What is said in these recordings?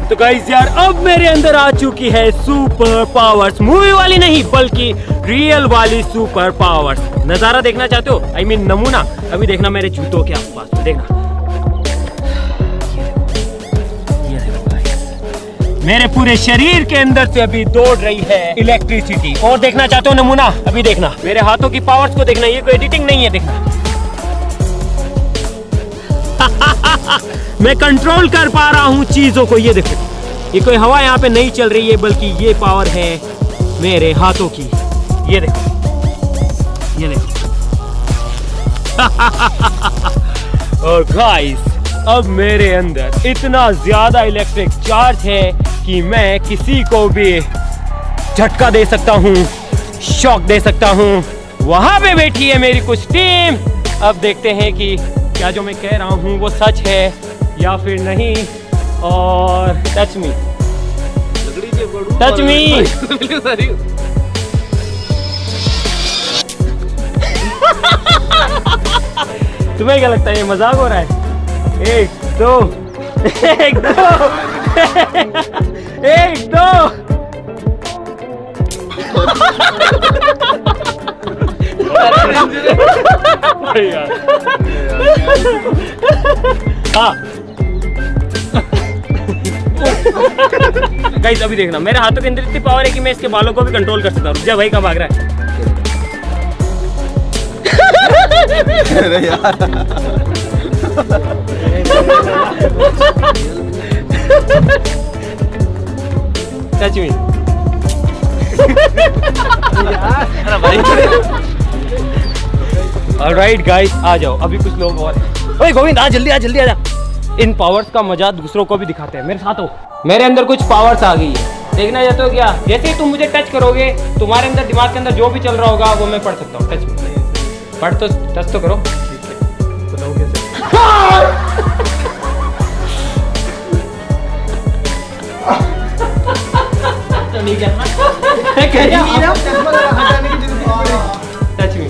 तो गाइस यार अब मेरे अंदर आ चुकी है सुपर पावर्स, मूवी वाली नहीं बल्कि रियल वाली सुपर पावर्स। नजारा देखना चाहते हो? I mean नमूना। अभी देखना मेरे जूतों के आसपास, देखना ये देखो गाइस, मेरे पूरे शरीर के अंदर से अभी दौड़ रही है इलेक्ट्रिसिटी। और देखना चाहते हो नमूना? अभी देखना मेरे हाथों की पावर्स को, देखना ये कोई एडिटिंग नहीं है, देखना मैं कंट्रोल कर पा रहा हूँ चीजों को। ये देखो, ये कोई हवा यहाँ पे नहीं चल रही है बल्कि ये पावर है मेरे हाथों की। ये देखो, ये देखो। और गाइस अब मेरे अंदर इतना ज्यादा इलेक्ट्रिक चार्ज है कि मैं किसी को भी झटका दे सकता हूँ, शॉक दे सकता हूँ। वहां पे बैठी है मेरी कुछ टीम। अब देखते हैं कि क्या जो मैं कह रहा हूँ वो सच है या फिर नहीं। और टच मी, टच मी। तुम्हें क्या लगता है ये मजाक हो रहा है? एक दो, एक दो, एक दो। हाँ गाइस अभी देखना, मेरे हाथों के अंदर इतनी पावर है कि मैं इसके बालों को भी कंट्रोल कर सकता हूँ। रुक जा भाई, कहाँ भाग रहा है? अरे यार टच मी। ऑलराइट गाइस आ जाओ, अभी कुछ लोग और हैं। ओए गोविंद आ जल्दी, आ जल्दी आ जा। इन पावर्स का मजा दूसरों को भी दिखाते हैं। मेरे साथ हो, मेरे अंदर कुछ पावर्स आ गई है। देखना चाहते हो क्या? जैसे ही तुम मुझे टच करोगे तुम्हारे अंदर दिमाग के अंदर जो भी चल रहा होगा वो मैं पढ़ सकता हूँ। टच मी, पढ़ तो, टच तो करो। बताओ कैसे? तो नहीं करना। Touch me.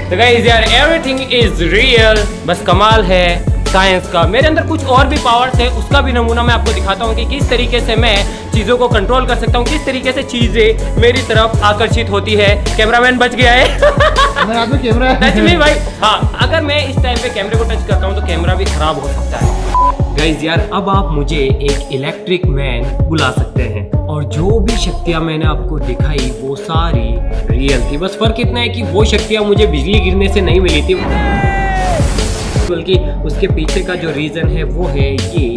तो गाइस यार एवरीथिंग इज रियल, बस कमाल है साइंस का। मेरे अंदर कुछ और भी पावर्स है, उसका भी नमूना मैं आपको दिखाता हूँ कि किस तरीके से मैं चीजों को कंट्रोल कर सकता हूँ, किस तरीके से चीजें मेरी तरफ आकर्षित होती है। कैमरामैन बच गया है। कैमरा टच मी भाई। हाँ, अगर मैं इस टाइम पे कैमरे को टच करता हूँ तो कैमरा भी खराब हो सकता है। गाइस यार अब आप मुझे एक इलेक्ट्रिक मैन बुला सकते हैं, और जो भी शक्तियां मैंने आपको दिखाई वो सारी रियल थी। बस फर्क इतना है कि वो शक्तियां मुझे बिजली गिरने से नहीं मिली थी, बल्कि उसके पीछे का जो रीजन है वो है ये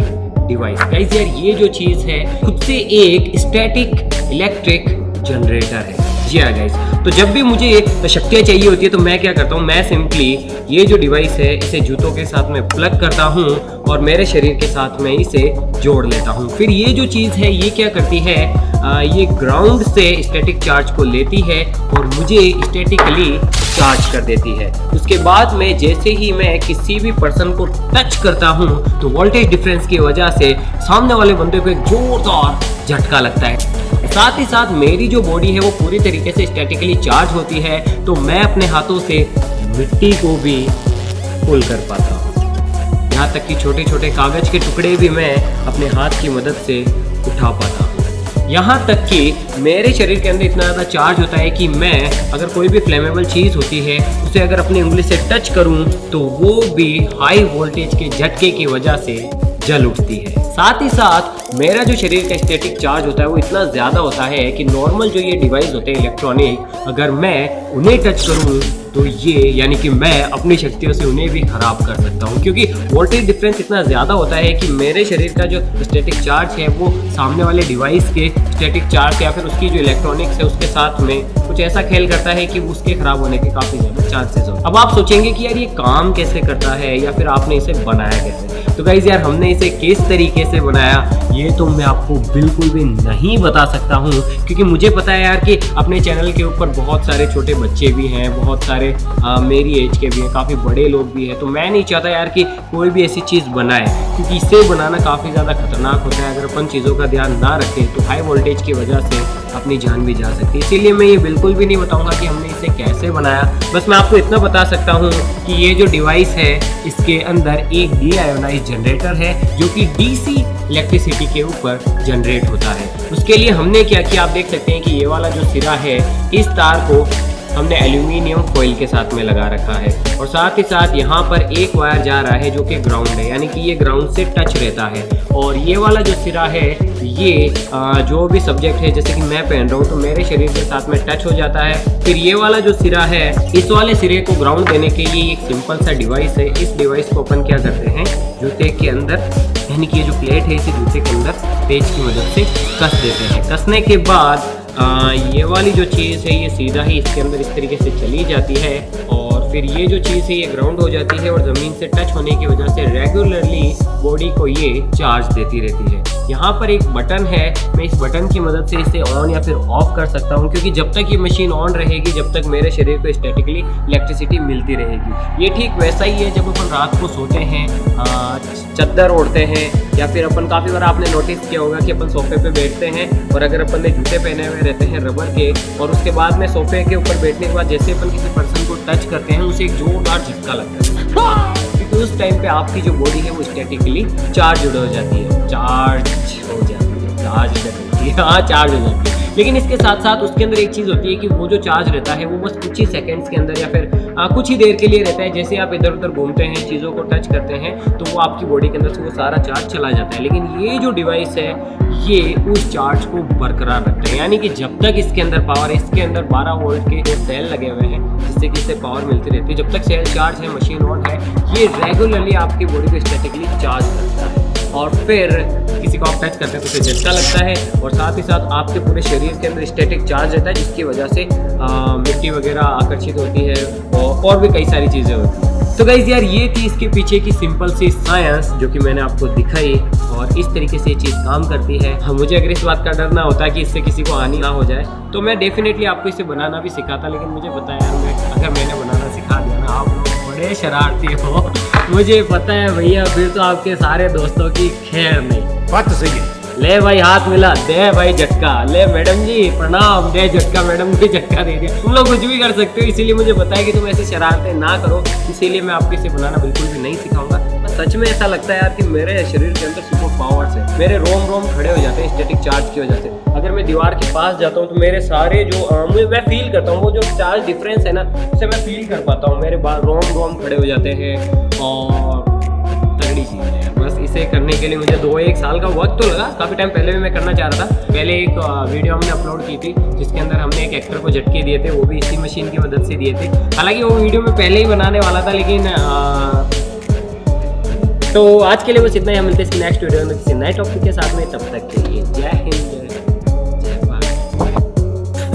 डिवाइस। गाइस यार ये जो चीज है खुद से एक स्टैटिक इलेक्ट्रिक जनरेटर है। जी हाँ गाइस, तो जब भी मुझे शक्तियाँ चाहिए होती है तो मैं क्या करता हूँ, मैं सिंपली ये जो डिवाइस है इसे जूतों के साथ में प्लग करता हूँ और मेरे शरीर के साथ में इसे जोड़ लेता हूँ। फिर ये जो चीज़ है ये क्या करती है, ये ग्राउंड से स्टैटिक चार्ज को लेती है और मुझे स्टैटिकली चार्ज कर देती है। उसके बाद में जैसे ही मैं किसी भी पर्सन को टच करता हूँ तो वोल्टेज डिफरेंस की वजह से सामने वाले बंदे को एक जोरदार झटका लगता है। साथ ही साथ मेरी जो बॉडी है वो पूरी तरीके से स्टैटिकली चार्ज होती है, तो मैं अपने हाथों से मिट्टी को भी पुल कर पाता हूँ। यहाँ तक कि छोटे छोटे कागज के टुकड़े भी मैं अपने हाथ की मदद से उठा पाता हूँ। यहाँ तक कि मेरे शरीर के अंदर इतना ज़्यादा चार्ज होता है कि मैं अगर कोई भी फ्लेमेबल चीज़ होती है उसे अगर अपनी उंगली से टच करूँ तो वो भी हाई वोल्टेज के झटके की वजह से जल उठती है। साथ ही साथ मेरा जो शरीर का स्टैटिक चार्ज होता है वो इतना ज़्यादा होता है कि नॉर्मल जो ये डिवाइस होते हैं इलेक्ट्रॉनिक, अगर मैं उन्हें टच करूँ तो ये यानी कि मैं अपनी शक्तियों से उन्हें भी खराब कर सकता हूँ, क्योंकि वोल्टेज डिफरेंस इतना ज़्यादा होता है कि मेरे शरीर का जो स्टैटिक चार्ज है वो सामने वाले डिवाइस के स्टैटिक चार्ज या फिर उसकी जो इलेक्ट्रॉनिक्स है उसके साथ में कुछ ऐसा खेल करता है कि उसके खराब होने के काफ़ी ज़्यादा चांसेस होते हैं। अब आप सोचेंगे कि यार ये काम कैसे करता है या फिर आपने इसे बनाया कैसे। तो गाइस यार हमने इसे किस तरीके से बनाया ये तो मैं आपको बिल्कुल भी नहीं बता सकता हूँ, क्योंकि मुझे पता है यार कि अपने चैनल के ऊपर बहुत सारे छोटे बच्चे भी हैं, बहुत सारे मेरी एज के भी हैं, काफ़ी बड़े लोग भी हैं। तो मैं नहीं चाहता यार कि कोई भी ऐसी चीज़ बनाए, क्योंकि इसे बनाना काफ़ी ज़्यादा खतरनाक होता है। अगर अपन चीज़ों का ध्यान ना रखें तो हाई वोल्टेज की वजह से अपनी जान भी जा सकती है। इसीलिए मैं ये बिल्कुल भी नहीं बताऊंगा कि हमने इसे कैसे बनाया। बस मैं आपको इतना बता सकता हूँ कि ये जो डिवाइस है इसके अंदर एक डीआयोनाइज जनरेटर है जो कि डीसी इलेक्ट्रिसिटी के ऊपर जनरेट होता है। उसके लिए हमने क्या किया, आप देख सकते हैं कि ये वाला जो सिरा है इस तार को हमने एल्यूमिनियम फॉइल के साथ में लगा रखा है और साथ ही साथ यहाँ पर एक वायर जा रहा है जो कि ग्राउंड है, यानी कि ये ग्राउंड से टच रहता है। और ये वाला जो सिरा है ये जो भी सब्जेक्ट है, जैसे कि मैं पहन रहा हूँ तो मेरे शरीर के साथ में टच हो जाता है। फिर ये वाला जो सिरा है, इस वाले सिरे को ग्राउंड देने के लिए एक सिंपल सा डिवाइस है। इस डिवाइस को अपन क्या करते हैं, जूते के अंदर, यानी कि ये जो प्लेट है इसे जूते के अंदर पेच की मदद से कस देते हैं। कसने के बाद ये वाली जो चीज़ है ये सीधा ही इसके अंदर इस तरीके से चली जाती है और फिर ये जो चीज़ है ये ग्राउंड हो जाती है और ज़मीन से टच होने की वजह से रेगुलरली बॉडी को ये चार्ज देती रहती है। यहाँ पर एक बटन है, मैं इस बटन की मदद से इसे ऑन या फिर ऑफ कर सकता हूँ, क्योंकि जब तक ये मशीन ऑन रहेगी जब तक मेरे शरीर को स्टैटिकली इलेक्ट्रिसिटी मिलती रहेगी। ये ठीक वैसा ही है जब अपन रात को सोते हैं, चद्दर ओढ़ते हैं, या फिर अपन काफ़ी बार आपने नोटिस किया होगा कि अपन सोफे पे बैठते हैं और अगर अपन ने जूते पहने हुए रहते हैं रबर के और उसके बाद में सोफे के ऊपर बैठने के बाद जैसे अपन किसी पर्सन को टच करते हैं उसे एक जोरदार झटका लगता है, क्योंकि उस टाइम पे आपकी जो बॉडी है वो स्टैटिकली चार्ज हो जाती है, चार्ज हो जाती है। लेकिन इसके साथ साथ उसके अंदर एक चीज़ होती है कि वो जो चार्ज रहता है वो बस कुछ ही सेकंड्स के अंदर या फिर कुछ ही देर के लिए रहता है। जैसे आप इधर उधर घूमते हैं, चीज़ों को टच करते हैं तो वो आपकी बॉडी के अंदर से वो सारा चार्ज चला जाता है। लेकिन ये जो डिवाइस है ये उस चार्ज को बरकरार रखता है, यानी कि जब तक इसके अंदर पावर, इसके अंदर 12 वोल्ट के सेल लगे हुए हैं जिससे कि इससे पावर मिलती रहती है। जब तक सेल चार्ज है, मशीन ऑन है, ये रेगुलरली आपकी बॉडी को स्टैटिकली चार्ज करता है और फिर किसी को आप टच करते हैं तो उसे झटका लगता है और साथ ही साथ आपके पूरे शरीर के अंदर स्टैटिक चार्ज रहता है जिसकी वजह से मिट्टी वगैरह आकर्षित होती है और भी कई सारी चीज़ें होती हैं। तो गाइस यार ये थी इसके पीछे की सिंपल सी साइंस जो कि मैंने आपको दिखाई और इस तरीके से ये चीज़ काम करती है। मुझे अगर इस बात का डर ना होता कि इससे किसी को हानि ना हो जाए तो मैं डेफिनेटली आपको इसे बनाना भी सिखाता, लेकिन मुझे पता है यार अगर मैंने बनाना सिखा दिया ना, आप लोग बड़े शरारती हो, मुझे पता है भैया, फिर तो आपके सारे दोस्तों की खैर नहीं। बात तो सही है। ले भाई हाथ मिला, दे भाई झटका, ले मैडम जी प्रणाम, दे झटका, मैडम को झटका दे दिया। तुम लोग कुछ भी कर सकते हो, इसीलिए मुझे पता है कि तुम ऐसे शरारतें ना करो, इसीलिए मैं आपको इसे बनाना बिल्कुल भी नहीं सिखाऊंगा। सच में ऐसा लगता है यार कि मेरे शरीर के अंदर सुपर पावर्स है, मेरे रोम रोम खड़े हो जाते हैं स्टैटिक चार्ज की वजह से। अगर मैं दीवार के पास जाता हूँ तो मेरे सारे जो मैं फील करता हूँ, वो जो चार्ज डिफरेंस है ना उसे मैं फील कर पाता हूँ, मेरे रोम रोम खड़े हो जाते हैं और तगड़ी चीज़ है। बस इसे करने के लिए मुझे 2-1 साल का वक्त तो लगा, काफ़ी टाइम पहले भी मैं करना चाह रहा था। पहले एक वीडियो हमने अपलोड की थी जिसके अंदर हमने एक एक्टर को झटके दिए थे, वो भी इसी मशीन की मदद से दिए थे। हालांकि वो वीडियो मैं पहले ही बनाने वाला था, लेकिन तो आज के लिए बस इतना ही। हम मिलते हैं नेक्स्ट वीडियो में किसी नए टॉपिक के साथ में, तब तक के लिए जय हिंद।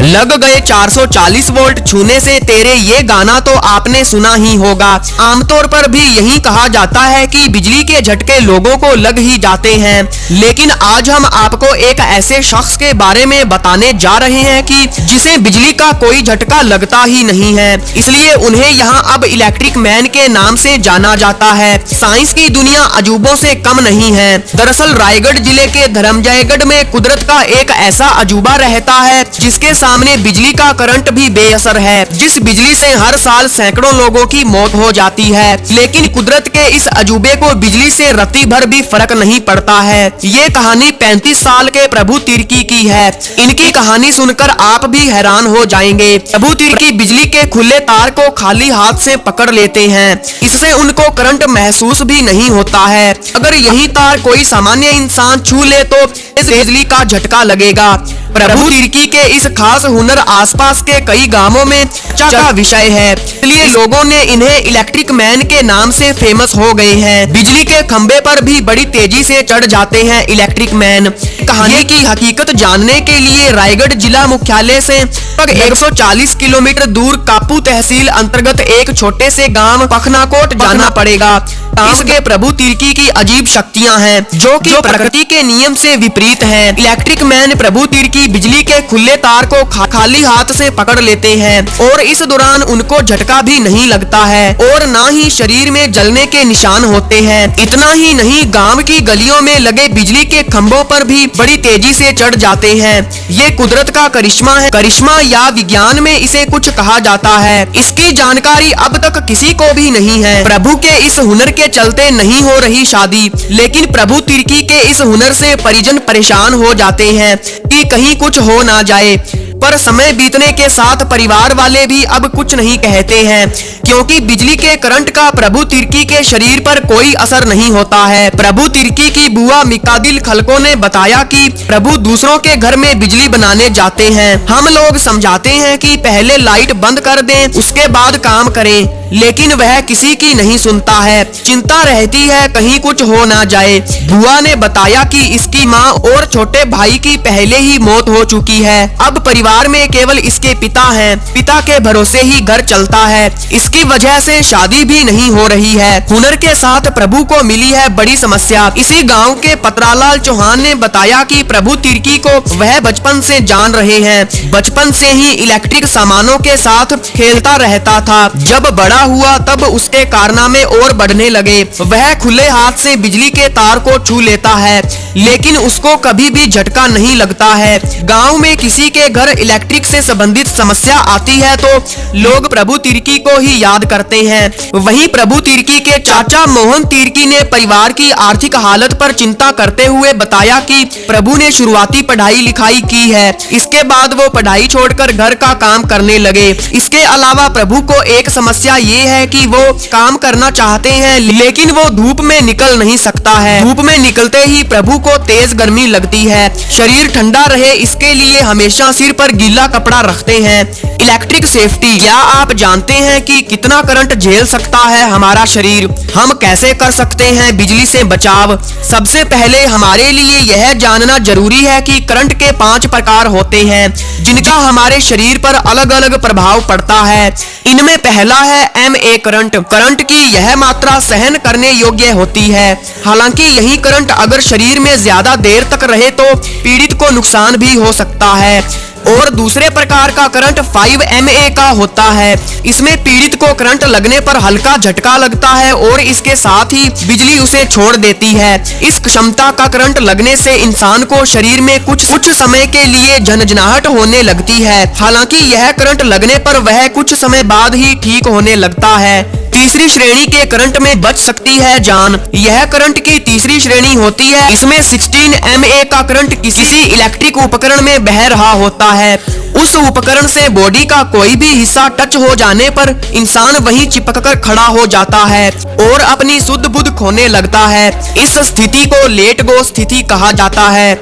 लग गए 440 वोल्ट छूने से तेरे, ये गाना तो आपने सुना ही होगा। आमतौर पर भी यही कहा जाता है कि बिजली के झटके लोगों को लग ही जाते हैं, लेकिन आज हम आपको एक ऐसे शख्स के बारे में बताने जा रहे हैं कि जिसे बिजली का कोई झटका लगता ही नहीं है, इसलिए उन्हें यहाँ अब इलेक्ट्रिक मैन के नाम से जाना जाता है। साइंस की दुनिया अजूबों से कम नहीं है। दरअसल रायगढ़ जिले के धर्मजयगढ़ में कुदरत का एक ऐसा अजूबा रहता है जिसके सामने बिजली का करंट भी बेअसर है, जिस बिजली से हर साल सैकड़ों लोगों की मौत हो जाती है। लेकिन कुदरत के इस अजूबे को बिजली से रत्ती भर भी फर्क नहीं पड़ता है। ये कहानी 35 साल के प्रभु तिर्की की है। इनकी कहानी सुनकर आप भी हैरान हो जाएंगे। प्रभु तिर्की बिजली के खुले तार को खाली हाथ से पकड़ लेते हैं, इससे उनको करंट महसूस भी नहीं होता है। अगर यही तार कोई सामान्य इंसान छू ले तो इस बिजली का झटका लगेगा। प्रभु तिर्की के इस खास हुनर आसपास के कई गांवों में चर्चा का विषय है, इसलिए लोगों ने इन्हें इलेक्ट्रिक मैन के नाम से फेमस हो गए हैं। बिजली के खंबे पर भी बड़ी तेजी से चढ़ जाते हैं इलेक्ट्रिक मैन। कहानी की हकीकत जानने के लिए रायगढ़ जिला मुख्यालय से लगभग 140 किलोमीटर दूर कापू तहसील अंतर्गत एक छोटे से गांव पखनाकोट जाना पड़ेगा। इस के प्रभु तिर्की की अजीब शक्तियां हैं जो कि प्रकृति के नियम से विपरीत हैं। इलेक्ट्रिक मैन प्रभु तिर्की बिजली के खुले तार को खाली हाथ से पकड़ लेते हैं और इस दौरान उनको झटका भी नहीं लगता है और ना ही शरीर में जलने के निशान होते हैं। इतना ही नहीं, गांव की गलियों में लगे बिजली के खंभों पर भी बड़ी तेजी से चढ़ जाते हैं। ये कुदरत का करिश्मा है। करिश्मा या विज्ञान में इसे कुछ कहा जाता है। इसकी जानकारी अब तक किसी को भी नहीं है। प्रभु के इस हुनर के चलते नहीं हो रही शादी, लेकिन प्रभु तिर्की के इस हुनर से परिजन परेशान हो जाते हैं कि कहीं कुछ हो ना जाए। पर समय बीतने के साथ परिवार वाले भी अब कुछ नहीं कहते हैं, क्योंकि बिजली के करंट का प्रभु तिर्की के शरीर पर कोई असर नहीं होता है। प्रभु तिर्की की बुआ मिकादिल खलको ने बताया कि प्रभु दूसरों के घर में बिजली बनाने जाते हैं। हम लोग समझाते हैं कि पहले लाइट बंद कर दें, उसके बाद काम करें, लेकिन वह किसी की नहीं सुनता है। चिंता रहती है कहीं कुछ हो ना जाए। बुआ ने बताया कि इसकी माँ और छोटे भाई की पहले ही मौत हो चुकी है। अब परिवार में केवल इसके पिता हैं। पिता के भरोसे ही घर चलता है। इसकी वजह से शादी भी नहीं हो रही है। हुनर के साथ प्रभु को मिली है बड़ी समस्या। इसी गांव के पतरालाल चौहान ने बताया कि प्रभु तिर्की को वह बचपन से जान रहे हैं। बचपन से ही इलेक्ट्रिक सामानों के साथ खेलता रहता था। जब बड़ा हुआ तब उसके कारनामे और बढ़ने लगे। वह खुले हाथ से बिजली के तार को छू लेता है, लेकिन उसको कभी भी झटका नहीं लगता है। गांव में किसी के घर इलेक्ट्रिक से संबंधित समस्या आती है तो लोग प्रभु तिर्की को ही याद करते हैं। वहीं प्रभु तिर्की के चाचा मोहन तिर्की ने परिवार की आर्थिक हालत पर चिंता करते हुए बताया कि प्रभु ने शुरुआती पढ़ाई लिखाई की है, इसके बाद वो पढ़ाई छोड़कर घर का काम करने लगे। इसके अलावा प्रभु को एक समस्या ये है कि वो काम करना चाहते हैं, लेकिन वो धूप में निकल नहीं सकता है। धूप में निकलते ही प्रभु को तेज गर्मी लगती है। शरीर ठंडा रहे इसके लिए हमेशा सिर पर गीला कपड़ा रखते हैं। इलेक्ट्रिक सेफ्टी, क्या आप जानते हैं कि कितना करंट झेल सकता है हमारा शरीर? हम कैसे कर सकते हैं बिजली से बचाव? सबसे पहले हमारे लिए यह जानना जरूरी है कि करंट के 5 प्रकार होते हैं, जिनका हमारे शरीर पर अलग अलग प्रभाव पड़ता है। इनमें पहला है MA करंट। करंट की यह मात्रा सहन करने योग्य होती है। हालांकि यही करंट अगर शरीर में ज्यादा देर तक रहे तो पीड़ित को नुकसान भी हो सकता है। और दूसरे प्रकार का करंट 5 MA का होता है। इसमें पीड़ित को करंट लगने पर हल्का झटका लगता है और इसके साथ ही बिजली उसे छोड़ देती है। इस क्षमता का करंट लगने से इंसान को शरीर में कुछ समय के लिए झनझनाहट होने लगती है। हालांकि यह करंट लगने पर वह कुछ समय बाद ही ठीक होने लगता है। तीसरी श्रेणी के करंट में बच सकती है जान। यह करंट की तीसरी श्रेणी होती है। इसमें 16 MA का करंट किसी इलेक्ट्रिक उपकरण में बह रहा होता है। उस उपकरण से बॉडी का कोई भी हिस्सा टच हो जाने पर इंसान वहीं चिपककर खड़ा हो जाता है और अपनी सुध बुध खोने लगता है। इस स्थिति को लेट गो स्थिति कहा जाता है।